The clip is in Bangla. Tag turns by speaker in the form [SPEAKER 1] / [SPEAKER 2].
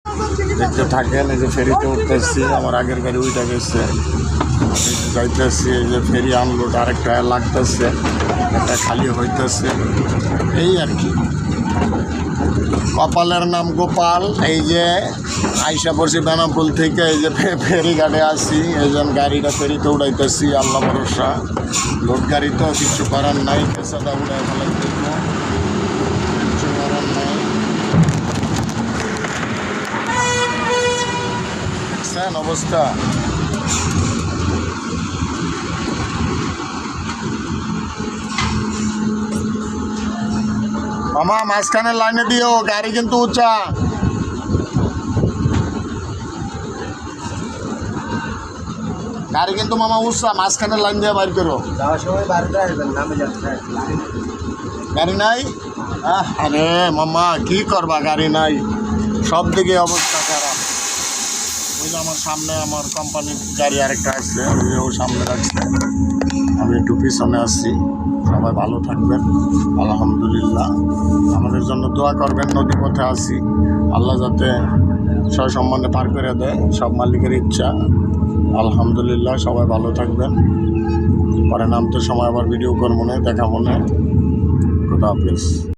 [SPEAKER 1] দেখতে থাকেন। এই যে ফেরিতে উঠতেছি, আমার আগের গাড়ি উইটা গেছে, যাইতেছি। এই যে ফেরি আনলোড, আরেকটা লাগতেছে, একটা খালি হইতেছে, এই আর কি। কপালের নাম গোপাল। এই যে আইসা পড়ছি বেনাপুল থেকে, এই যে ফেরি ঘাটে আসি, এই যে গাড়িটা ফেরিতে উড়াইতেছি। আল্লাহ ভরসা, লোড গাড়ি তো কিছু করার নাই, পেশাটা উড়াই ফেলাই দেখবো, কিছু করার নাই। দেখছেন অবস্থা? মামা মাঝখানে লাইনে দিও, গাড়ি কিন্তু উঁচা। গাড়ি কিন্তু মামা উঁচা, মাঝখানে লাইন দিয়ে বাইর করো। গাড়ি নাই? আরে মামা কি করবা, গাড়ি নাই, সব দিকে অবস্থা খারাপ। ওই যে আমার সামনে আমার কোম্পানির গাড়ি আরেকটা আছে, ও সামনে রাখছে, আমি একটু পিছনে আসছি। সবাই ভালো থাকবেন, আলহামদুলিল্লাহ। আমাদের জন্য দোয়া করবেন। নদী পথে আসি, আল্লাহ যাতে সসম্মানে পার করে দেয়, সব মালিকের ইচ্ছা। আলহামদুলিল্লাহ, সবাই ভালো থাকবেন। পরে নামতে সময় আবার ভিডিও করবো না, দেখা মনে। খোদা হাফেজ।